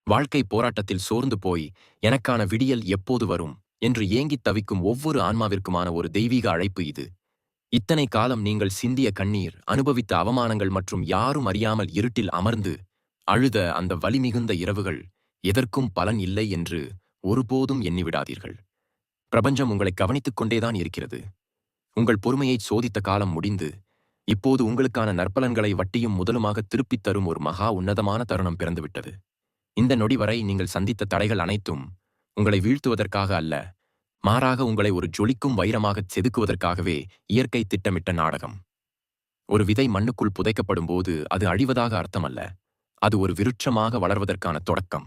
வாழ்க்கை போராட்டத்தில் சோர்ந்து போய் எனக்கான விடியல் எப்போது வரும் என்று ஏங்கித் தவிக்கும் ஒவ்வொரு ஆன்மாவிற்குமான ஒரு தெய்வீக அழைப்பு இது. இத்தனை காலம் நீங்கள் சிந்திய கண்ணீர், அனுபவித்த அவமானங்கள் மற்றும் யாரும் அறியாமல் இருட்டில் அமர்ந்து அழுத அந்த வலிமிகுந்த இரவுகள் எதற்கும் பலன் இல்லை என்று ஒருபோதும் எண்ணிவிடாதீர்கள். பிரபஞ்சம் உங்களை கவனித்துக் கொண்டேதான் இருக்கிறது. உங்கள் பொறுமையை சோதித்த காலம் முடிந்து இப்போது உங்களுக்கான நற்பலன்களை வட்டியும் முதலுமாக திருப்பித் தரும் ஒரு மகா உன்னதமான தருணம் பிறந்துவிட்டது. இந்த நொடி வரை நீங்கள் சந்தித்த தடைகள் அனைத்தும் உங்களை வீழ்த்துவதற்காக அல்ல, மாறாக உங்களை ஒரு ஜொலிக்கும் வைரமாகச் செதுக்குவதற்காகவே இயற்கை திட்டமிட்ட நாடகம். ஒரு விதை மண்ணுக்குள் புதைக்கப்படும் போது அது அழிவதாக அர்த்தமல்ல, அது ஒரு விருட்சமாக வளர்வதற்கான தொடக்கம்.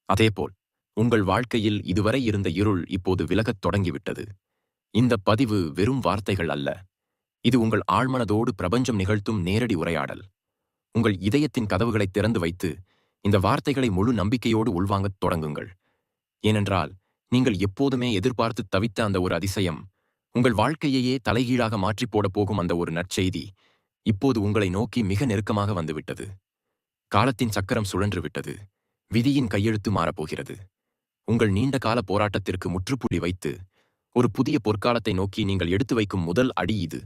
அதேபோல் உங்கள் வாழ்க்கையில் இதுவரை இருந்த இருள் இப்போது விலகத் தொடங்கிவிட்டது. இந்த பதிவு வெறும் வார்த்தைகள் அல்ல, இது உங்கள் ஆழ்மனதோடு பிரபஞ்சம் நிகழ்த்தும் நேரடி உரையாடல். உங்கள் இதயத்தின் கதவுகளை திறந்து வைத்து இந்த வார்த்தைகளை முழு நம்பிக்கையோடு உள்வாங்கத் தொடங்குங்கள். ஏனென்றால் நீங்கள் எப்போதுமே எதிர்பார்த்து தவித்த அந்த ஒரு அதிசயம், உங்கள் வாழ்க்கையையே தலைகீழாக மாற்றிப் போடப் போகும் அந்த ஒரு நற்செய்தி இப்போது உங்களை நோக்கி மிக நெருக்கமாக வந்துவிட்டது. காலத்தின் சக்கரம் சுழன்று விட்டது. விதியின் கையெழுத்து மாறப்போகிறது. உங்கள் நீண்ட கால போராட்டத்திற்கு முற்றுப்புள்ளி வைத்து ஒரு புதிய பொற்காலத்தை நோக்கி நீங்கள் எடுத்து வைக்கும் முதல் அடி இது.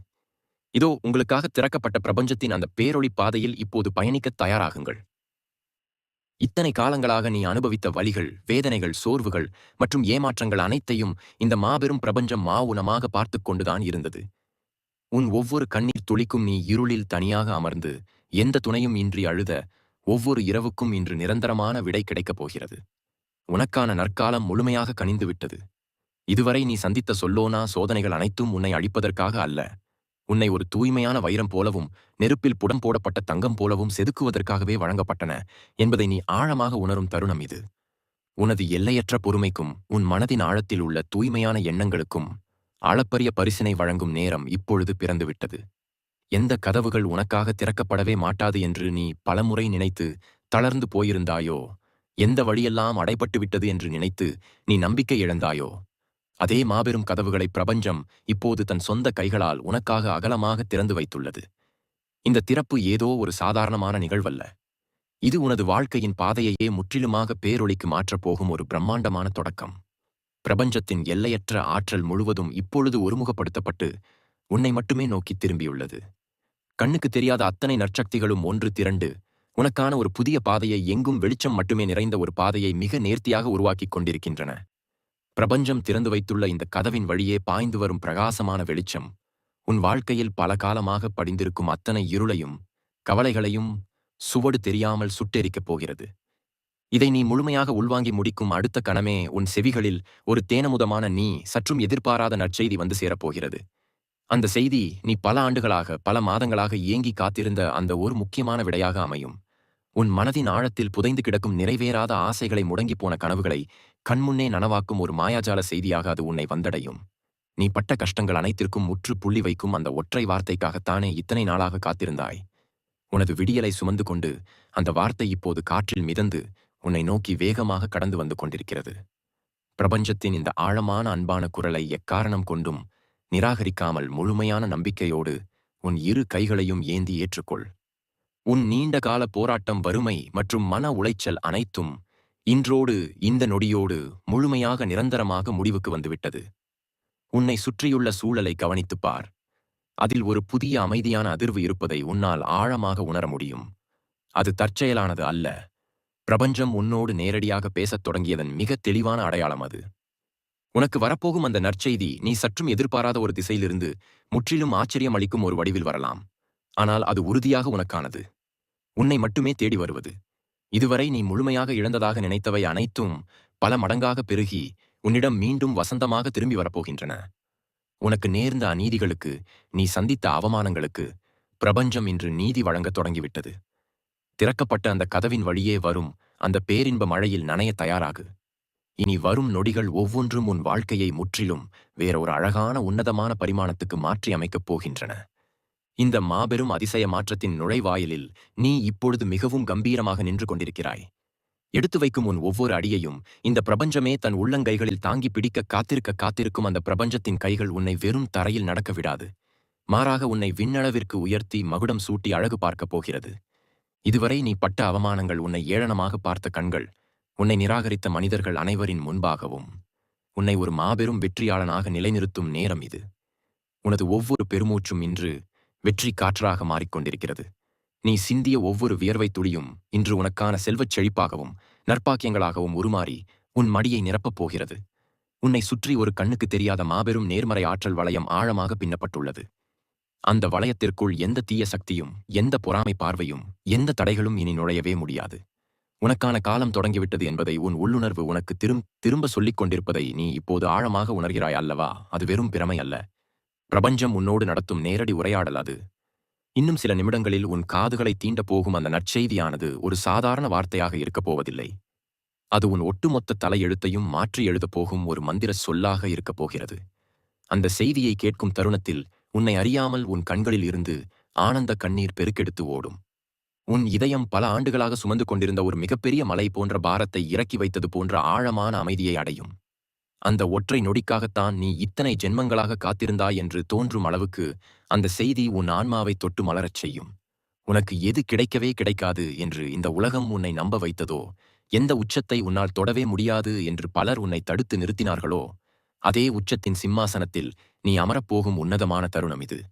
இதோ உங்களுக்காக திறக்கப்பட்ட பிரபஞ்சத்தின் அந்த பேரொளி பாதையில் இப்போது பயணிக்கத் தயாராகுங்கள். இத்தனை காலங்களாக நீ அனுபவித்த வலிகள், வேதனைகள், சோர்வுகள் மற்றும் ஏமாற்றங்கள் அனைத்தையும் இந்த மாபெரும் பிரபஞ்சம் மாவுனமாக பார்த்து கொண்டுதான் இருந்தது. உன் ஒவ்வொரு கண்ணீர் துளிக்கும் நீ இருளில் தனியாக அமர்ந்து எந்த துணையும் இன்றி அழுத ஒவ்வொரு இரவுக்கும் இன்று நிரந்தரமான விடை கிடைக்கப் போகிறது. உனக்கான நற்காலம் முழுமையாக கனிந்துவிட்டது. இதுவரை நீ சந்தித்த சொல்லோனா சோதனைகள் அனைத்தும் உன்னை அழிப்பதற்காக அல்ல, உன்னை ஒரு தூய்மையான வைரம் போலவும் நெருப்பில் புடம் போடப்பட்ட தங்கம் போலவும் செதுக்குவதற்காகவே வழங்கப்பட்டன என்பதை நீ ஆழமாக உணரும் தருணம் இது. உனது எல்லையற்ற பொறுமைக்கும் உன் மனதின் ஆழத்தில் உள்ள தூய்மையான எண்ணங்களுக்கும் அளப்பரிய பரிசினை வழங்கும் நேரம் இப்பொழுது பிறந்துவிட்டது. எந்த கதவுகள் உனக்காக திறக்கப்படவே மாட்டாது என்று நீ பலமுறை நினைத்து தளர்ந்து போயிருந்தாயோ, எந்த வழியெல்லாம் அடைபட்டு விட்டது என்று நினைத்து நீ நம்பிக்கை இழந்தாயோ, அதே மாபெரும் கதவுகளை பிரபஞ்சம் இப்போது தன் சொந்த கைகளால் உனக்காக அகலமாக திறந்து வைத்துள்ளது. இந்த திறப்பு ஏதோ ஒரு சாதாரணமான நிகழ்வல்ல. இது உனது வாழ்க்கையின் பாதையையே முற்றிலுமாக பேரொளிக்கு மாற்றப் போகும் ஒரு பிரம்மாண்டமான தொடக்கம். பிரபஞ்சத்தின் எல்லையற்ற ஆற்றல் முழுவதும் இப்பொழுது ஒருமுகப்படுத்தப்பட்டு உன்னை மட்டுமே நோக்கி திரும்பியுள்ளது. கண்ணுக்கு தெரியாத அத்தனை நற்சக்திகளும் ஒன்று திரண்டு உனக்கான ஒரு புதிய பாதையை, எங்கும் வெளிச்சம் மட்டுமே நிறைந்த ஒரு பாதையை மிக நேர்த்தியாக உருவாக்கிக் கொண்டிருக்கின்றன. பிரபஞ்சம் திறந்து வைத்துள்ள இந்த கதவின் வழியே பாய்ந்து வரும் பிரகாசமான வெளிச்சம் உன் வாழ்க்கையில் பல காலமாக படிந்திருக்கும் அத்தனை இருளையும் கவலைகளையும் சுவடு தெரியாமல் சுட்டெரிக்கப் போகிறது. இதை நீ முழுமையாக உள்வாங்கி முடிக்கும் அடுத்த கணமே உன் செவிகளில் ஒரு தேனமுதமான நீ சற்றும் எதிர்பாராத நற்செய்தி வந்து சேரப்போகிறது. அந்த செய்தி நீ பல ஆண்டுகளாக, பல மாதங்களாக ஏங்கி காத்திருந்த அந்த ஒரு முக்கியமான விடையாக அமையும். உன் மனதின் ஆழத்தில் புதைந்து கிடக்கும் நிறைவேறாத ஆசைகளை, முடங்கிப்போன கனவுகளை கண்முன்னே நனவாக்கும் ஒரு மாயாஜால செய்தியாக அது உன்னை வந்தடையும். நீ பட்ட கஷ்டங்கள் அனைத்திற்கும் முற்று புள்ளி வைக்கும் அந்த ஒற்றை வார்த்தைக்காகத்தானே இத்தனை நாளாக காத்திருந்தாய். உனது விடியலை சுமந்து கொண்டு அந்த வார்த்தை இப்போது காற்றில் மிதந்து உன்னை நோக்கி வேகமாக கடந்து வந்து கொண்டிருக்கிறது. பிரபஞ்சத்தின் இந்த ஆழமான அன்பான குரலை எக்காரணம் கொண்டும் நிராகரிக்காமல் முழுமையான நம்பிக்கையோடு உன் இரு கைகளையும் ஏந்தி ஏற்றுக்கொள். உன் நீண்ட கால போராட்டம், வறுமை மற்றும் மன உளைச்சல் அனைத்தும் இன்றோடு, இந்த நொடியோடு முழுமையாக நிரந்தரமாக முடிவுக்கு வந்துவிட்டது. உன்னை சுற்றியுள்ள சூழலை கவனித்துப் பார். அதில் ஒரு புதிய அமைதியான அதிர்வு இருப்பதை உன்னால் ஆழமாக உணர முடியும். அது தற்செயலானது அல்ல. பிரபஞ்சம் உன்னோடு நேரடியாக பேசத் தொடங்கியதன் மிக தெளிவான அடையாளம் அது. உனக்கு வரப்போகும் அந்த நற்செய்தி நீ சற்றும் எதிர்பாராத ஒரு திசையிலிருந்து முற்றிலும் ஆச்சரியம் அளிக்கும் ஒரு வடிவில் வரலாம். ஆனால் அது உறுதியாக உனக்கானது. உன்னை மட்டுமே தேடி வருவது. இதுவரை நீ முழுமையாக இழந்ததாக நினைத்தவை அனைத்தும் பல மடங்காக பெருகி உன்னிடம் மீண்டும் வசந்தமாக திரும்பி வரப்போகின்றன. உனக்கு நேர்ந்த அநீதிகளுக்கு, நீ சந்தித்த அவமானங்களுக்கு பிரபஞ்சம் இன்று நீதி வழங்கத் தொடங்கிவிட்டது. திறக்கப்பட்ட அந்த கதவின் வழியே வரும் அந்த பேரின்ப மழையில் நனைய தயாராகு. இனி வரும் நொடிகள் ஒவ்வொன்றும் உன் வாழ்க்கையை முற்றிலும் வேறொரு அழகான உன்னதமான பரிமாணத்துக்கு மாற்றி அமைக்கப் போகின்றன. இந்த மாபெரும் அதிசய மாற்றத்தின் நுழைவாயிலில் நீ இப்பொழுது மிகவும் கம்பீரமாக நின்று கொண்டிருக்கிறாய். எடுத்து வைக்கும் உன் ஒவ்வொரு அடியையும் இந்த பிரபஞ்சமே தன் உள்ளங்கைகளில் தாங்கி பிடிக்க காத்திருக்கும் அந்த பிரபஞ்சத்தின் கைகள் உன்னை வெறும் தரையில் நடக்க விடாது. மாறாக உன்னை விண்ணளவிற்கு உயர்த்தி மகுடம் சூட்டி அழகு பார்க்கப் போகிறது. இதுவரை நீ பட்ட அவமானங்கள், உன்னை ஏளனமாக பார்த்த கண்கள், உன்னை நிராகரித்த மனிதர்கள் அனைவரின் முன்பாகவும் உன்னை ஒரு மாபெரும் வெற்றியாளனாக நிலைநிறுத்தும் நேரம் இது. உனது ஒவ்வொரு பெருமூச்சும் இன்று வெற்றி காற்றாக மாறிக்கொண்டிருக்கிறது. நீ சிந்திய ஒவ்வொரு வியர்வை துளியும் இன்று உனக்கான செல்வச் செழிப்பாகவும் நற்பாக்கியங்களாகவும் உருமாறி உன் மடியை நிரப்பப் போகிறது. உன்னை சுற்றி ஒரு கண்ணுக்கு தெரியாத மாபெரும் நேர்மறை ஆற்றல் வளையம் ஆழமாக பின்னப்பட்டுள்ளது. அந்த வளையத்திற்குள் எந்த தீய சக்தியும், எந்த பொறாமை பார்வையும், எந்த தடைகளும் இனி நுழையவே முடியாது. உனக்கான காலம் தொடங்கிவிட்டது என்பதை உன் உள்ளுணர்வு உனக்கு திரும்ப சொல்லிக் கொண்டிருப்பதை நீ இப்போது ஆழமாக உணர்கிறாய் அல்லவா? அது வெறும் பிரமை அல்ல. பிரபஞ்சம் உன்னோடு நடத்தும் நேரடி உரையாடல் அது. இன்னும் சில நிமிடங்களில் உன் காதுகளை தீண்டப் போகும் அந்த நற்செய்தியானது ஒரு சாதாரண வார்த்தையாக இருக்கப் போவதில்லை. அது உன் ஒட்டுமொத்த தலையெழுத்தையும் மாற்றி எழுதப் போகும் ஒரு மந்திர சொல்லாக இருக்கப் போகிறது. அந்த செய்தியை கேட்கும் தருணத்தில் உன்னை அறியாமல் உன் கண்களில் இருந்து ஆனந்த கண்ணீர் பெருக்கெடுத்து ஓடும். உன் இதயம் பல ஆண்டுகளாக சுமந்து கொண்டிருந்த ஒரு மிகப்பெரிய மலை போன்ற பாரத்தை இறக்கி வைத்தது போன்ற ஆழமான அமைதியை அடையும். அந்த ஒற்றை நொடிக்காகத்தான் நீ இத்தனை ஜென்மங்களாக காத்திருந்தாய் என்று தோன்றும் அளவுக்கு அந்த செய்தி உன் ஆன்மாவை தொட்டு மலரச் செய்யும். உனக்கு எது கிடைக்கவே கிடைக்காது என்று இந்த உலகம் உன்னை நம்ப வைத்ததோ, எந்த உச்சத்தை உன்னால் தொடவே முடியாது என்று பலர் உன்னை தடுத்து நிறுத்தினார்களோ, அதே உச்சத்தின் சிம்மாசனத்தில் நீ அமரப்போகும் உன்னதமான தருணம் இது.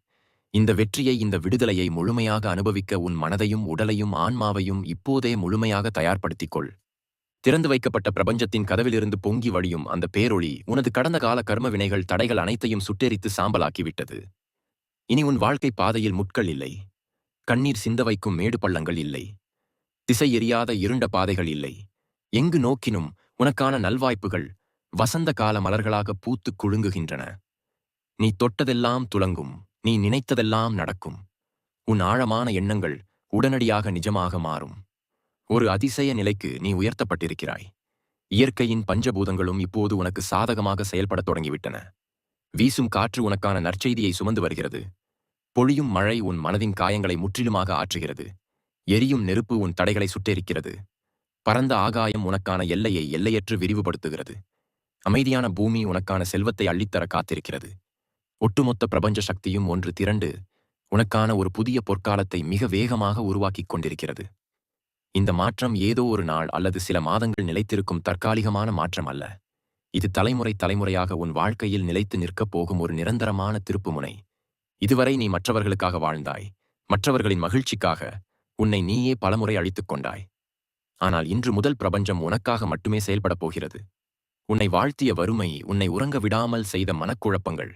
இந்த வெற்றியை, இந்த விடுதலையை முழுமையாக அனுபவிக்க உன் மனதையும் உடலையும் ஆன்மாவையும் இப்போதே முழுமையாக தயார்படுத்திக்கொள். திறந்து வைக்கப்பட்ட பிரபஞ்சத்தின் கதவிலிருந்து பொங்கி வழியும் அந்த பேரொளி உனது கடந்த கால கர்ம வினைகள், தடைகள் அனைத்தையும் சுட்டெரித்து சாம்பலாக்கிவிட்டது. இனி உன் வாழ்க்கை பாதையில் முட்கள் இல்லை. கண்ணீர் சிந்த வைக்கும் மேடு பள்ளங்கள் இல்லை. திசை எரியாத இருண்ட பாதைகள் இல்லை. எங்கு நோக்கினும் உனக்கான நல்வாய்ப்புகள் வசந்த கால மலர்களாக பூத்து குலுங்குகின்றன. நீ தொட்டதெல்லாம் துலங்கும். நீ நினைத்ததெல்லாம் நடக்கும். உன் ஆழமான எண்ணங்கள் உடனடியாக நிஜமாக மாறும். ஒரு அதிசய நிலைக்கு நீ உயர்த்தப்பட்டிருக்கிறாய். இயற்கையின் பஞ்சபூதங்களும் இப்போது உனக்கு சாதகமாக செயல்படத் தொடங்கிவிட்டன. வீசும் காற்று உனக்கான நற்செய்தியை சுமந்து வருகிறது. பொழியும் மழை உன் மனதின் காயங்களை முற்றிலுமாக ஆற்றுகிறது. எரியும் நெருப்பு உன் தடைகளை சுட்டெரிக்கிறது. பரந்த ஆகாயம் உனக்கான எல்லையை எல்லையற்று விரிவுபடுத்துகிறது. அமைதியான பூமி உனக்கான செல்வத்தை அள்ளித்தர காத்திருக்கிறது. ஒட்டுமொத்த பிரபஞ்ச சக்தியும் ஒன்று திரண்டு உனக்கான ஒரு புதிய பொற்காலத்தை மிக வேகமாக உருவாக்கிக் கொண்டிருக்கிறது. இந்த மாற்றம் ஏதோ ஒரு நாள் அல்லது சில மாதங்கள் நிலைத்திருக்கும் தற்காலிகமான மாற்றம் அல்ல. இது தலைமுறை தலைமுறையாக உன் வாழ்க்கையில் நிலைத்து நிற்கப் போகும் ஒரு நிரந்தரமான திருப்புமுனை. இதுவரை நீ மற்றவர்களுக்காக வாழ்ந்தாய். மற்றவர்களின் மகிழ்ச்சிக்காக உன்னை நீயே பலமுறை அழித்துக் கொண்டாய். ஆனால் இன்று முதல் பிரபஞ்சம் உனக்காக மட்டுமே செயல்படப் போகிறது. உன்னை வாழ்த்திய வறுமை, உன்னை உறங்க விடாமல் செய்த மனக்குழப்பங்கள்,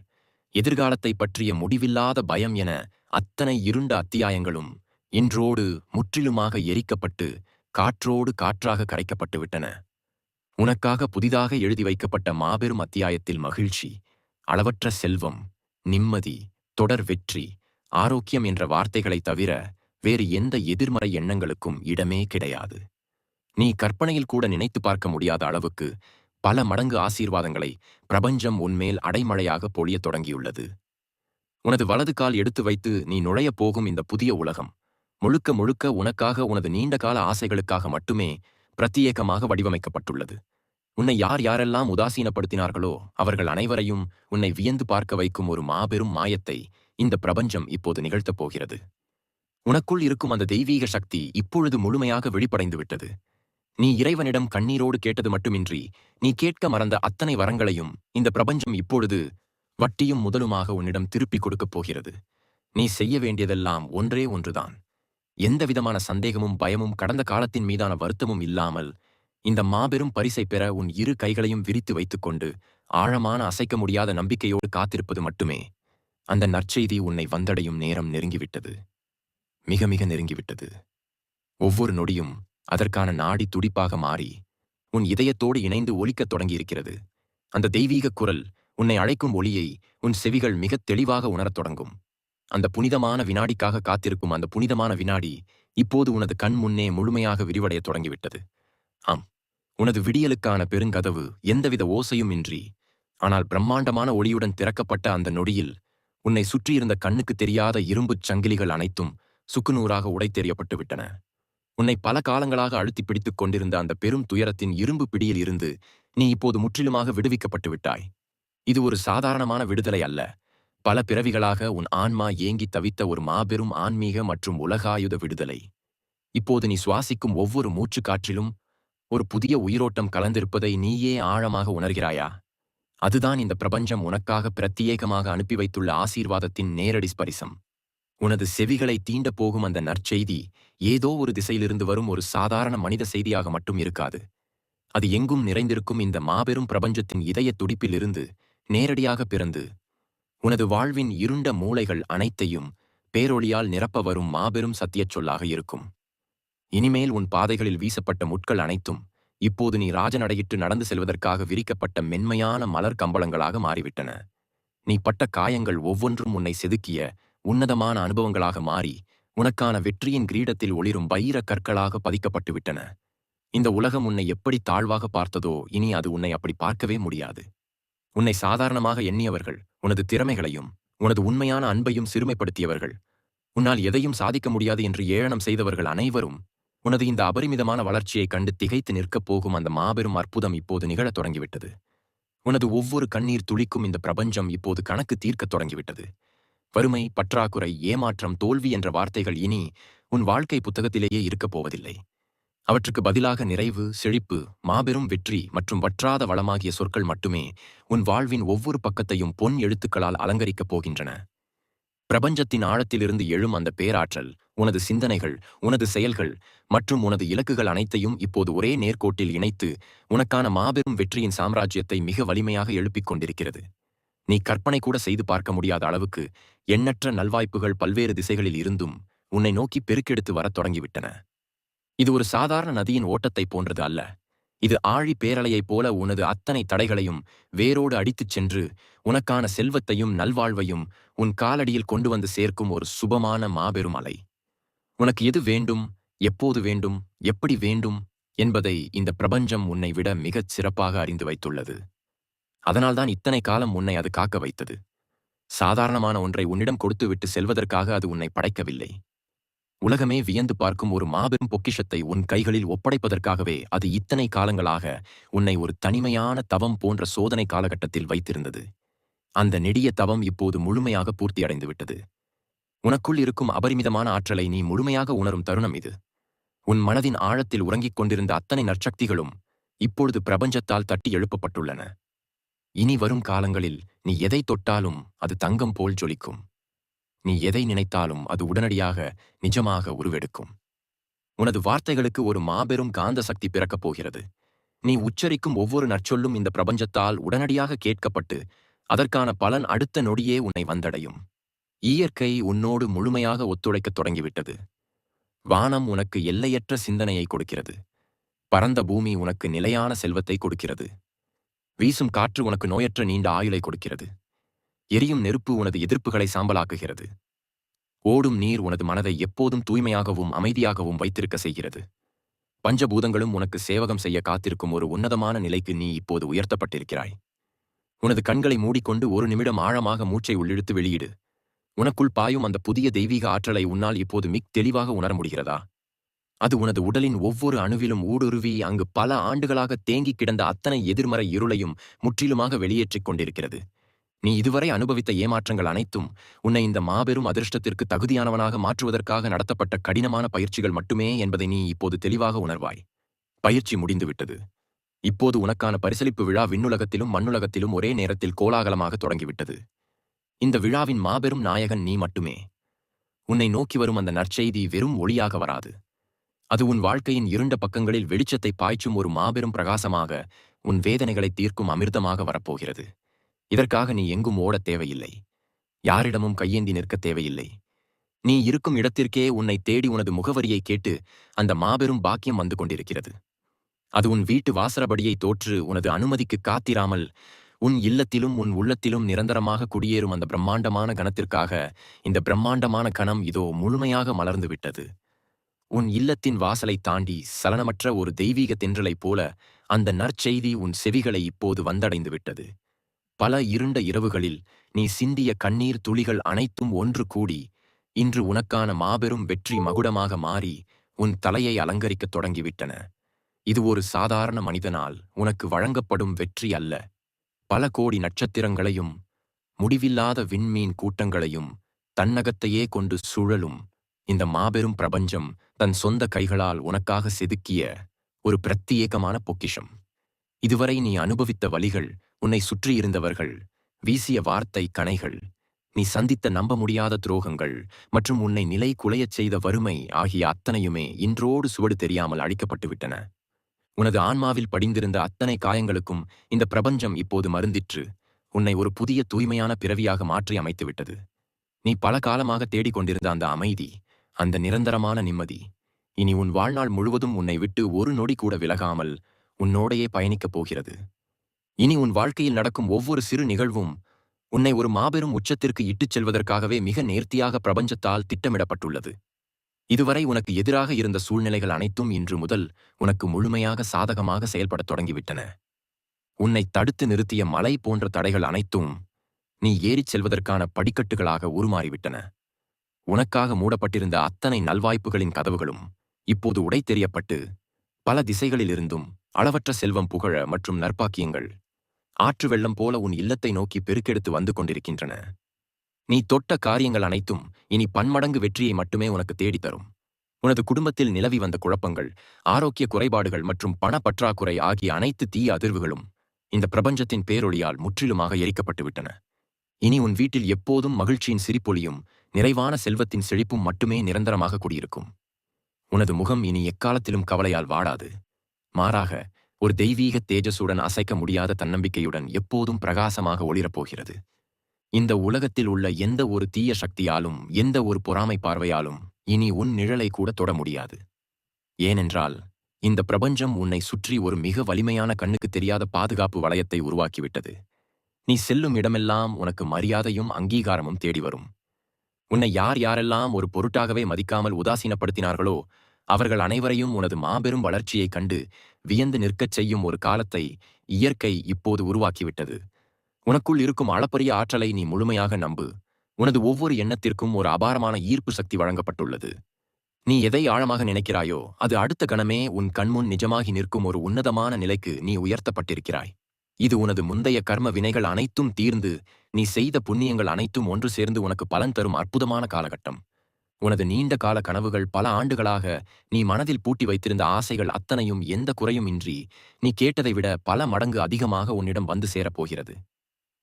எதிர்காலத்தை பற்றிய முடிவில்லாத பயம் என அத்தனை இருண்ட அத்தியாயங்களும் இன்றோடு முற்றிலுமாக எரிக்கப்பட்டு காற்றோடு காற்றாக கரைக்கப்பட்டு விட்டன. உனக்காக புதிதாக எழுதி வைக்கப்பட்ட மாபெரும் அத்தியாயத்தில் மகிழ்ச்சி, அளவற்ற செல்வம், நிம்மதி, தொடர் வெற்றி, ஆரோக்கியம் என்ற வார்த்தைகளைத் தவிர வேறு எந்த எதிர்மறை எண்ணங்களுக்கும் இடமே கிடையாது. நீ கற்பனையில் கூட நினைத்து பார்க்க முடியாத அளவுக்கு பல மடங்கு ஆசீர்வாதங்களை பிரபஞ்சம் உன்மேல் அடைமழையாக பொழியத் தொடங்கியுள்ளது. உனது வலது கால் எடுத்து வைத்து நீ நுழையப் போகும் இந்த புதிய உலகம் முழுக்க முழுக்க உனக்காக, உனது நீண்டகால ஆசைகளுக்காக மட்டுமே பிரத்யேகமாக வடிவமைக்கப்பட்டுள்ளது. உன்னை யார் யாரெல்லாம் உதாசீனப்படுத்தினார்களோ அவர்கள் அனைவரையும் உன்னை வியந்து பார்க்க வைக்கும் ஒரு மாபெரும் மாயத்தை இந்த பிரபஞ்சம் இப்போது நிகழ்த்தப் போகிறது. உனக்குள் இருக்கும் அந்த தெய்வீக சக்தி இப்பொழுது முழுமையாக வெளிப்படைந்து விட்டது. நீ இறைவனிடம் கண்ணீரோடு கேட்டது மட்டுமின்றி நீ கேட்க மறந்த அத்தனை வரங்களையும் இந்த பிரபஞ்சம் இப்பொழுது வட்டியும் முதலுமாக உன்னிடம் திருப்பிக் கொடுக்கப் போகிறது. நீ செய்ய வேண்டியதெல்லாம் ஒன்றே ஒன்றுதான். எந்தவிதமான சந்தேகமும் பயமும் கடந்த காலத்தின் மீதான வருத்தமும் இல்லாமல் இந்த மாபெரும் பரிசை பெற உன் இரு கைகளையும் விரித்து வைத்துக்கொண்டு ஆழமான அசைக்க முடியாத நம்பிக்கையோடு காத்திருப்பது மட்டுமே. அந்த நற்செய்தி உன்னை வந்தடையும் நேரம் நெருங்கிவிட்டது. மிக மிக நெருங்கிவிட்டது. ஒவ்வொரு நொடியும் அதற்கான நாடி துடிப்பாக மாறி உன் இதயத்தோடு இணைந்து ஒலிக்கத் தொடங்கியிருக்கிறது. அந்த தெய்வீக குரல் உன்னை அழைக்கும் ஒளியை உன் செவிகள் மிகத் தெளிவாக உணரத் தொடங்கும். அந்த புனிதமான வினாடிக்காக காத்திருக்கும் அந்த புனிதமான வினாடி இப்போது உனது கண் முன்னே முழுமையாக விரிவடையத் தொடங்கிவிட்டது. ஆம், உனது விடியலுக்கான பெருங்கதவு எந்தவித ஓசையும் இன்றி, ஆனால் பிரம்மாண்டமான ஒளியுடன் திறக்கப்பட்ட அந்த நொடியில் உன்னை சுற்றியிருந்த கண்ணுக்கு தெரியாத இரும்புச் சங்கிலிகள் அனைத்தும் சுக்குநூறாக உடைத்தெறியப்பட்டு விட்டன. உன்னை பல காலங்களாக அழுத்தி பிடித்துக் கொண்டிருந்த அந்த பெரும் துயரத்தின் இரும்பு பிடியில் இருந்து நீ இப்போது முற்றிலுமாக விடுவிக்கப்பட்டு விட்டாய். இது ஒரு சாதாரணமான விடுதலை அல்ல. பல பிறவிகளாக உன் ஆன்மா ஏங்கி தவித்த ஒரு மாபெரும் ஆன்மீக மற்றும் உலகாயுத விடுதலை. இப்போது நீ சுவாசிக்கும் ஒவ்வொரு மூச்சுக்காற்றிலும் ஒரு புதிய உயிரோட்டம் கலந்திருப்பதை நீயே ஆழமாக உணர்கிறாயா? அதுதான் இந்த பிரபஞ்சம் உனக்காக பிரத்யேகமாக அனுப்பி வைத்துள்ள ஆசீர்வாதத்தின் நேரடி ஸ்பரிசம். உனது செவிகளை தீண்டப் போகும் அந்த நற்செய்தி ஏதோ ஒரு திசையிலிருந்து வரும் ஒரு சாதாரண மனித செய்தியாக மட்டும் இருக்காது. அது எங்கும் நிறைந்திருக்கும் இந்த மாபெரும் பிரபஞ்சத்தின் இதய துடிப்பிலிருந்து நேரடியாக பிறந்து உனது வாழ்வின் இருண்ட மூலைகள் அனைத்தையும் பேரொளியால் நிரப்ப வரும் மாபெரும் சத்தியச் சொல்லாக இருக்கும். இனிமேல் உன் பாதைகளில் வீசப்பட்ட முட்கள் அனைத்தும் இப்போது நீ ராஜநடையிட்டு நடந்து செல்வதற்காக விரிக்கப்பட்ட மென்மையான மலர் கம்பளங்களாக மாறிவிட்டன. நீ பட்ட காயங்கள் ஒவ்வொன்றும் உன்னை செதுக்கிய உன்னதமான அனுபவங்களாக மாறி உனக்கான வெற்றியின் கிரீடத்தில் ஒளிரும் வைரக் கற்களாக பதிக்கப்பட்டு விட்டன. இந்த உலகம் உன்னை எப்படி தாழ்வாக பார்த்ததோ இனி அது உன்னை அப்படி பார்க்கவே முடியாது. உன்னை சாதாரணமாக எண்ணியவர்கள் உனது திறமைகளையும் உனது உண்மையான அன்பையும் சிறுமைப்படுத்தியவர்கள், உன்னால் எதையும் சாதிக்க முடியாது என்று ஏளனம் செய்தவர்கள் அனைவரும் உனது இந்த அபரிமிதமான வளர்ச்சியைக் கண்டு திகைத்து நிற்கப் போகும் அந்த மாபெரும் அற்புதம் இப்போது நிகழத் தொடங்கிவிட்டது. உனது ஒவ்வொரு கண்ணீர் துளிக்கும் இந்த பிரபஞ்சம் இப்போது கணக்கு தீர்க்கத் தொடங்கிவிட்டது. வறுமை, பற்றாக்குறை, ஏமாற்றம், தோல்வி என்ற வார்த்தைகள் இனி உன் வாழ்க்கை புத்தகத்திலேயே இருக்கப் போவதில்லை. அவற்றுக்கு பதிலாக நிறைவு, செழிப்பு, மாபெரும் வெற்றி மற்றும் வற்றாத வளமாகிய சொற்கள் மட்டுமே உன் வாழ்வின் ஒவ்வொரு பக்கத்தையும் பொன் எழுத்துக்களால் அலங்கரிக்கப் போகின்றன. பிரபஞ்சத்தின் ஆழத்திலிருந்து எழும் அந்த பேராற்றல் உனது சிந்தனைகள், உனது செயல்கள் மற்றும் உனது இலக்குகள் அனைத்தையும் இப்போது ஒரே நேர்கோட்டில் இணைத்து உனக்கான மாபெரும் வெற்றியின் சாம்ராஜ்யத்தை மிக வலிமையாக எழுப்பிக் கொண்டிருக்கிறது. நீ கற்பனை கூட செய்து பார்க்க முடியாத அளவுக்கு எண்ணற்ற நல்வாய்ப்புகள் பல்வேறு திசைகளில் இருந்தும் உன்னை நோக்கி பெருக்கெடுத்து வரத் தொடங்கிவிட்டன. இது ஒரு சாதாரண நதியின் ஓட்டத்தைப் போன்றது அல்ல. இது ஆழி பேரலையைப் போல உனது அத்தனை தடைகளையும் வேரோடு அடித்துச் சென்று உனக்கான செல்வத்தையும் நல்வாழ்வையும் உன் காலடியில் கொண்டு வந்து சேர்க்கும் ஒரு சுபமான மாபெரும் அலை. உனக்கு எது வேண்டும், எப்போது வேண்டும், எப்படி வேண்டும் என்பதை இந்த பிரபஞ்சம் உன்னை விட மிகச் சிறப்பாக அறிந்து வைத்துள்ளது. அதனால்தான் இத்தனை காலம் உன்னை அது காக்க வைத்தது. சாதாரணமான ஒன்றை உன்னிடம் கொடுத்துவிட்டு செல்வதற்காக அது உன்னை படைக்கவில்லை. உலகமே வியந்து பார்க்கும் ஒரு மாபெரும் பொக்கிஷத்தை உன் கைகளில் ஒப்படைப்பதற்காகவே அது இத்தனை காலங்களாக உன்னை ஒரு தனிமையான தவம் போன்ற சோதனை காலகட்டத்தில் வைத்திருந்தது. அந்த நெடிய தவம் இப்போது முழுமையாக பூர்த்தியடைந்துவிட்டது. உனக்குள் இருக்கும் அபரிமிதமான ஆற்றலை நீ முழுமையாக உணரும் தருணம் இது. உன் மனதின் ஆழத்தில் உறங்கிக் கொண்டிருந்த அத்தனை நற்சக்திகளும் இப்பொழுது பிரபஞ்சத்தால் தட்டி எழுப்பப்பட்டுள்ளன. இனி வரும் காலங்களில் நீ எதை தொட்டாலும் அது தங்கம் போல் ஜொலிக்கும். நீ எதை நினைத்தாலும் அது உடனடியாக நிஜமாக உருவெடுக்கும். உனது வார்த்தைகளுக்கு ஒரு மாபெரும் காந்த சக்தி பிறக்கப் போகிறது. நீ உச்சரிக்கும் ஒவ்வொரு நற்சொல்லும் இந்த பிரபஞ்சத்தால் உடனடியாக கேட்கப்பட்டு அதற்கான பலன் அடுத்த நொடியே உன்னை வந்தடையும். இயற்கை உன்னோடு முழுமையாக ஒத்துழைக்கத் தொடங்கிவிட்டது. வானம் உனக்கு எல்லையற்ற சிந்தனையை கொடுக்கிறது. பரந்த பூமி உனக்கு நிலையான செல்வத்தை கொடுக்கிறது. வீசும் காற்று உனக்கு நோயற்ற நீண்ட ஆயுளை கொடுக்கிறது. எரியும் நெருப்பு உனது எதிர்ப்புகளை சாம்பலாக்குகிறது. ஓடும் நீர் உனது மனதை எப்போதும் தூய்மையாகவும் அமைதியாகவும் வைத்திருக்க செய்கிறது. பஞ்சபூதங்களும் உனக்கு சேவகம் செய்ய காத்திருக்கும் ஒரு உன்னதமான நிலைக்கு நீ இப்போது உயர்த்தப்பட்டிருக்கிறாய். உனது கண்களை மூடிக்கொண்டு ஒரு நிமிடம் ஆழமாக மூச்சை உள்ளிழுத்து வெளியிடு. உனக்குள் பாயும் அந்த புதிய தெய்வீக ஆற்றலை உன்னால் இப்போது தெளிவாக உணர முடிகிறதா? அது உனது உடலின் ஒவ்வொரு அணுவிலும் ஊடுருவி அங்கு பல ஆண்டுகளாக தேங்கிக் கிடந்த அத்தனை எதிர்மறை இருளையும் முற்றிலுமாக வெளியேற்றிக் கொண்டிருக்கிறது. நீ இதுவரை அனுபவித்த ஏமாற்றங்கள் அனைத்தும் உன்னை இந்த மாபெரும் அதிர்ஷ்டத்திற்கு தகுதியானவனாக மாற்றுவதற்காக நடத்தப்பட்ட கடினமான பயிற்சிகள் மட்டுமே என்பதை நீ இப்போது தெளிவாக உணர்வாய். பயிற்சி முடிந்துவிட்டது. இப்போது உனக்கான பரிசளிப்பு விழா விண்ணுலகத்திலும் மண்ணுலகத்திலும் ஒரே நேரத்தில் கோலாகலமாக தொடங்கிவிட்டது. இந்த விழாவின் மாபெரும் நாயகன் நீ மட்டுமே. உன்னை நோக்கி வரும் அந்த நற்செய்தி வெறும் ஒளியாக வராது. அது உன் வாழ்க்கையின் இருண்ட பக்கங்களில் வெளிச்சத்தை பாய்ச்சும் ஒரு மாபெரும் பிரகாசமாக, உன் வேதனைகளை தீர்க்கும் அமிர்தமாக வரப்போகிறது. இதற்காக நீ எங்கும் ஓடத் தேவையில்லை. யாரிடமும் கையேந்தி நிற்கத் தேவையில்லை. நீ இருக்கும் இடத்திற்கே உன்னை தேடி உனது முகவரியை கேட்டு அந்த மாபெரும் பாக்கியம் வந்து கொண்டிருக்கிறது. அது உன் வீட்டு வாசற்படியை தோற்று உனது அனுமதிக்கு காத்திராமல் உன் இல்லத்திலும் உன் உள்ளத்திலும் நிரந்தரமாக குடியேறும் அந்த பிரம்மாண்டமான கணத்திற்காக இந்த பிரம்மாண்டமான கணம் இதோ முழுமையாக மலர்ந்து விட்டது. உன் இல்லத்தின் வாசலை தாண்டி சலனமற்ற ஒரு தெய்வீக தென்றலைப் போல அந்த நற்செய்தி உன் செவிகளை இப்போது வந்தடைந்து விட்டது. பல இருண்ட இரவுகளில் நீ சிந்திய கண்ணீர் துளிகள் அனைத்தும் ஒன்று கூடி இன்று உனக்கான மாபெரும் வெற்றி மகுடமாக மாறி உன் தலையை அலங்கரிக்கத் தொடங்கிவிட்டன. இது ஒரு சாதாரண மனிதனால் உனக்கு வழங்கப்படும் வெற்றி அல்ல. பல கோடி நட்சத்திரங்களையும் முடிவில்லாத விண்மீன் கூட்டங்களையும் தன்னகத்தையே கொண்டு சுழலும் இந்த மாபெரும் பிரபஞ்சம் தன் சொந்த கைகளால் உனக்காக செதுக்கிய ஒரு பிரத்யேகமான பொக்கிஷம். இதுவரை நீ அனுபவித்த வலிகள், உன்னை சுற்றியிருந்தவர்கள், வீசிய வார்த்தை கணைகள், நீ சந்தித்த நம்ப முடியாத துரோகங்கள் மற்றும் உன்னை நிலை குலையச் செய்த வறுமை ஆகிய அத்தனையுமே இன்றோடு சுவடு தெரியாமல் அழிக்கப்பட்டுவிட்டன. உனது ஆன்மாவில் படிந்திருந்த அத்தனை காயங்களுக்கும் இந்த பிரபஞ்சம் இப்போது மருந்திற்று உன்னை ஒரு புதிய தூய்மையான பிறவியாக மாற்றி அமைத்துவிட்டது. நீ பல காலமாக தேடிக் கொண்டிருந்த அந்த அமைதி, அந்த நிரந்தரமான நிம்மதி, இனி உன் வாழ்நாள் முழுவதும் உன்னை விட்டு ஒரு நொடி கூட விலகாமல் உன்னோடையே பயணிக்கப் போகிறது. இனி உன் வாழ்க்கையில் நடக்கும் ஒவ்வொரு சிறு நிகழ்வும் உன்னை ஒரு மாபெரும் உச்சத்திற்கு இட்டுச் செல்வதற்காகவே மிக நேர்த்தியாக பிரபஞ்சத்தால் திட்டமிடப்பட்டுள்ளது. இதுவரை உனக்கு எதிராக இருந்த சூழ்நிலைகள் அனைத்தும் இன்று முதல் உனக்கு முழுமையாக சாதகமாக செயல்படத் தொடங்கிவிட்டன. உன்னை தடுத்து நிறுத்திய மலை போன்ற தடைகள் அனைத்தும் நீ ஏறிச் செல்வதற்கான படிக்கட்டுகளாக உருமாறிவிட்டன. உனக்காக மூடப்பட்டிருந்த அத்தனை நல்வாய்ப்புகளின் கதவுகளும் இப்போது உடைத்தெறியப்பட்டு பல திசைகளிலிருந்தும் அளவற்ற செல்வம், புகழ மற்றும் நற்பாக்கியங்கள் ஆற்று வெள்ளம் போல உன் இல்லத்தை நோக்கி பெருக்கெடுத்து வந்து கொண்டிருக்கின்றன. நீ தொட்ட காரியங்கள் அனைத்தும் இனி பன்மடங்கு வெற்றியை மட்டுமே உனக்கு தேடித்தரும். உனது குடும்பத்தில் நிலவி வந்த குழப்பங்கள், ஆரோக்கிய குறைபாடுகள் மற்றும் பண பற்றாக்குறை ஆகிய அனைத்து தீய அதிர்வுகளும் இந்த பிரபஞ்சத்தின் பேரொளியால் முற்றிலுமாக எரிக்கப்பட்டுவிட்டன. இனி உன் வீட்டில் எப்போதும் மகிழ்ச்சியின் சிரிப்பொலியும் நிறைவான செல்வத்தின் செழிப்பும் மட்டுமே நிரந்தரமாக குடியிருக்கும். உனது முகம் இனி எக்காலத்திலும் கவலையால் வாடாது. மாறாக ஒரு தெய்வீக தேஜஸுடன் அசைக்க முடியாத தன்னம்பிக்கையுடன் எப்போதும் பிரகாசமாக ஒளிரப்போகிறது. இந்த உலகத்தில் உள்ள எந்த ஒரு தீய சக்தியாலும், எந்த ஒரு பொறாமை பார்வையாலும் இனி உன் நிழலை கூட தொட முடியாது. ஏனென்றால் இந்த பிரபஞ்சம் உன்னை சுற்றி ஒரு மிக வலிமையான கண்ணுக்கு தெரியாத பாதுகாப்பு வளையத்தை உருவாக்கிவிட்டது. நீ செல்லும் இடமெல்லாம் உனக்கு மரியாதையும் அங்கீகாரமும் தேடி வரும். உன்னை யார் யாரெல்லாம் ஒரு பொருட்டாகவே மதிக்காமல் உதாசீனப்படுத்தினார்களோ அவர்கள் அனைவரையும் உனது மாபெரும் வளர்ச்சியைக் கண்டு வியந்து நிற்கச் செய்யும் ஒரு காலத்தை இயற்கை இப்போது உருவாக்கிவிட்டது. உனக்குள் இருக்கும் அளப்பரிய ஆற்றலை நீ முழுமையாக நம்பு. உனது ஒவ்வொரு எண்ணத்திற்கும் ஒரு அபாரமான ஈர்ப்பு சக்தி வழங்கப்பட்டுள்ளது. நீ எதை ஆழமாக நினைக்கிறாயோ அது அடுத்த கணமே உன் கண்முன் நிஜமாகி நிற்கும் ஒரு உன்னதமான நிலைக்கு நீ உயர்த்தப்பட்டிருக்கிறாய். இது உனது முந்தைய கர்ம வினைகள் அனைத்தும் தீர்ந்து நீ செய்த புண்ணியங்கள் அனைத்தும் ஒன்று சேர்ந்து உனக்கு பலன் தரும் அற்புதமான காலகட்டம். உனது நீண்ட கால கனவுகள், பல ஆண்டுகளாக நீ மனதில் பூட்டி வைத்திருந்த ஆசைகள் அத்தனையும் எந்த குறையும் இன்றி நீ கேட்டதை விட பல மடங்கு அதிகமாக உன்னிடம் வந்து சேரப்போகிறது.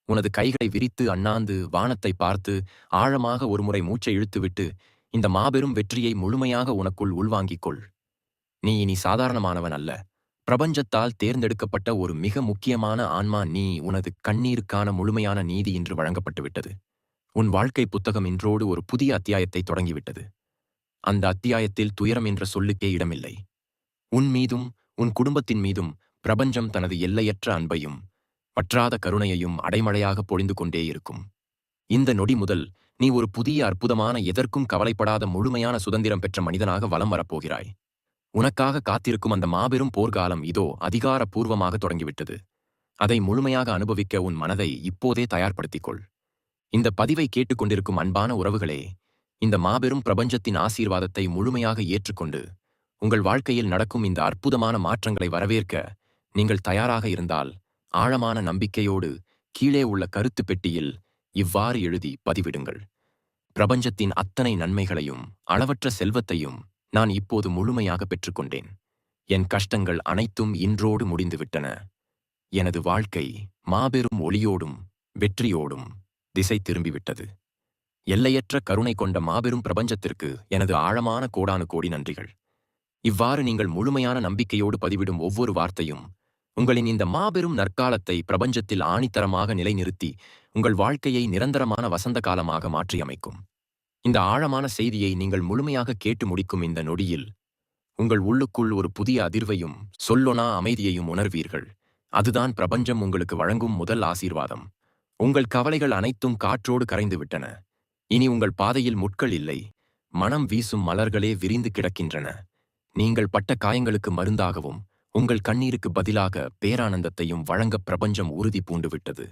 உனது கைகளை விரித்து அண்ணாந்து வானத்தை பார்த்து ஆழமாக ஒருமுறை மூச்சை இழுத்துவிட்டு இந்த மாபெரும் வெற்றியை முழுமையாக உனக்குள் உள்வாங்கிக் கொள். நீ இனி சாதாரணமானவன் அல்ல. பிரபஞ்சத்தால் தேர்ந்தெடுக்கப்பட்ட ஒரு மிக முக்கியமான ஆன்மா நீ. உனது கண்ணீருக்கான முழுமையான நீதி இன்று வழங்கப்பட்டுவிட்டது. உன் வாழ்க்கை புத்தகம் இன்றோடு ஒரு புதிய அத்தியாயத்தை தொடங்கிவிட்டது. அந்த அத்தியாயத்தில் துயரம் என்ற சொல்லுக்கே இடமில்லை. உன் மீதும் உன் குடும்பத்தின் மீதும் பிரபஞ்சம் தனது எல்லையற்ற அன்பையும் பற்றாத கருணையையும் அடைமழையாக பொழிந்து கொண்டே இருக்கும். இந்த நொடி முதல் நீ ஒரு புதிய அற்புதமான, எதற்கும் கவலைப்படாத முழுமையான சுதந்திரம் பெற்ற மனிதனாக வலம் வரப்போகிறாய். உனக்காக காத்திருக்கும் அந்த மாபெரும் போர்க்காலம் இதோ அதிகாரப்பூர்வமாக தொடங்கிவிட்டது. அதை முழுமையாக அனுபவிக்க உன் மனதை இப்போதே தயார்படுத்திக்கொள். இந்த பதிவை கேட்டுக்கொண்டிருக்கும் அன்பான உறவுகளே, இந்த மாபெரும் பிரபஞ்சத்தின் ஆசீர்வாதத்தை முழுமையாக ஏற்றுக்கொண்டு உங்கள் வாழ்க்கையில் நடக்கும் இந்த அற்புதமான மாற்றங்களை வரவேற்க நீங்கள் தயாராக இருந்தால் ஆழமான நம்பிக்கையோடு கீழே உள்ள கருத்து பெட்டியில் இவ்வாறு எழுதி பதிவிடுங்கள். பிரபஞ்சத்தின் அத்தனை நன்மைகளையும் அளவற்ற செல்வத்தையும் நான் இப்போது முழுமையாக பெற்றுக்கொண்டேன். என் கஷ்டங்கள் அனைத்தும் இன்றோடு முடிந்துவிட்டன. எனது வாழ்க்கை மாபெரும் ஒளியோடும் வெற்றியோடும் திசை திரும்பிவிட்டது. எல்லையற்ற கருணை கொண்ட மாபெரும் பிரபஞ்சத்திற்கு எனது ஆழமான கோடானு கோடி நன்றிகள். இவ்வாறு நீங்கள் முழுமையான நம்பிக்கையோடு பதிவிடும் ஒவ்வொரு வார்த்தையும் உங்களின் இந்த மாபெரும் நற்காலத்தை பிரபஞ்சத்தில் ஆணித்தரமாக நிலைநிறுத்தி உங்கள் வாழ்க்கையை நிரந்தரமான வசந்த காலமாக மாற்றியமைக்கும். இந்த ஆழமான செய்தியை நீங்கள் முழுமையாக கேட்டு முடிக்கும் இந்த நொடியில் உங்கள் உள்ளுக்குள் ஒரு புதிய அதிர்வையும் சொல்லொணா அமைதியையும் உணர்வீர்கள். அதுதான் பிரபஞ்சம் உங்களுக்கு வழங்கும் முதல் ஆசீர்வாதம். உங்கள் கவலைகள் அனைத்தும் காற்றோடு கரைந்துவிட்டன. இனி உங்கள் பாதையில் முட்கள் இல்லை. மனம் வீசும் மலர்களே விரிந்து கிடக்கின்றன. நீங்கள் பட்ட காயங்களுக்கு மருந்தாகவும் உங்கள் கண்ணீருக்கு பதிலாக பேரானந்தத்தையும் வழங்க பிரபஞ்சம் உறுதி பூண்டுவிட்டது.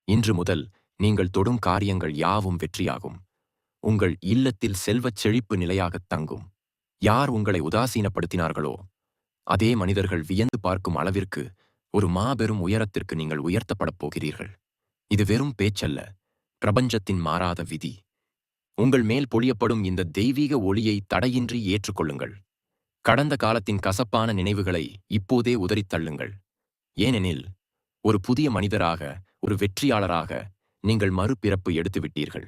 இன்று முதல் நீங்கள் தொடும் காரியங்கள் யாவும் வெற்றியாகும். உங்கள் இல்லத்தில் செல்வச் செழிப்பு நிலையாகத் தங்கும். யார் உங்களை உதாசீனப்படுத்தினார்களோ அதே மனிதர்கள் வியந்து பார்க்கும் அளவிற்கு ஒரு மாபெரும் உயரத்திற்கு நீங்கள் உயர்த்தப்படப் போகிறீர்கள். இது வெறும் பேச்சல்ல, பிரபஞ்சத்தின் மாறாத விதி. உங்கள் மேல் பொழியப்படும் இந்த தெய்வீக ஒளியை தடையின்றி ஏற்றுக்கொள்ளுங்கள். கடந்த காலத்தின் கசப்பான நினைவுகளை இப்போதே உதறித் தள்ளுங்கள். ஏனெனில் ஒரு புதிய மனிதராக, ஒரு வெற்றியாளராக நீங்கள் மறுபிறப்பு எடுத்துவிட்டீர்கள்.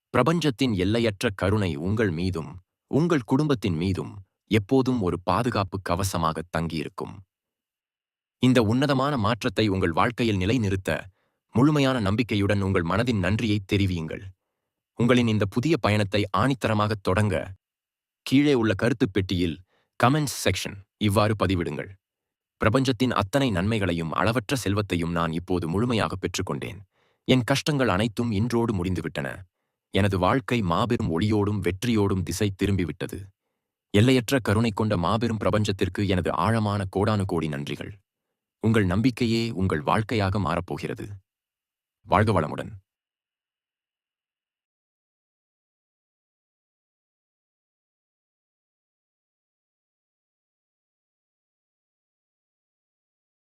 பிரபஞ்சத்தின் எல்லையற்ற கருணை உங்கள் மீதும், உங்கள் குடும்பத்தின் மீதும் எப்போதும் ஒரு பாதுகாப்பு கவசமாக தங்கியிருக்கும். இந்த உன்னதமான மாற்றத்தை உங்கள் வாழ்க்கையில் நிலைநிறுத்த முழுமையான நம்பிக்கையுடன் உங்கள் மனதின் நன்றியை தெரிவியுங்கள். உங்களின் இந்த புதிய பயணத்தை ஆணித்தரமாகத் தொடங்க கீழே உள்ள கருத்துப் பெட்டியில் கமெண்ட்ஸ் செக்ஷன் இவ்வாறு பதிவிடுங்கள். பிரபஞ்சத்தின் அத்தனை நன்மைகளையும் அளவற்ற செல்வத்தையும் நான் இப்போது முழுமையாக பெற்றுக்கொண்டேன். என் கஷ்டங்கள் அனைத்தும் இன்றோடு முடிந்துவிட்டன. எனது வாழ்க்கை மாபெரும் ஒளியோடும் வெற்றியோடும் திசை திரும்பிவிட்டது. எல்லையற்ற கருணை கொண்ட மாபெரும் பிரபஞ்சத்திற்கு எனது ஆழமான கோடானு கோடி நன்றிகள். உங்கள் நம்பிக்கையே உங்கள் வாழ்க்கையாக மாறப்போகிறது. வாழ்க வளமுடன்.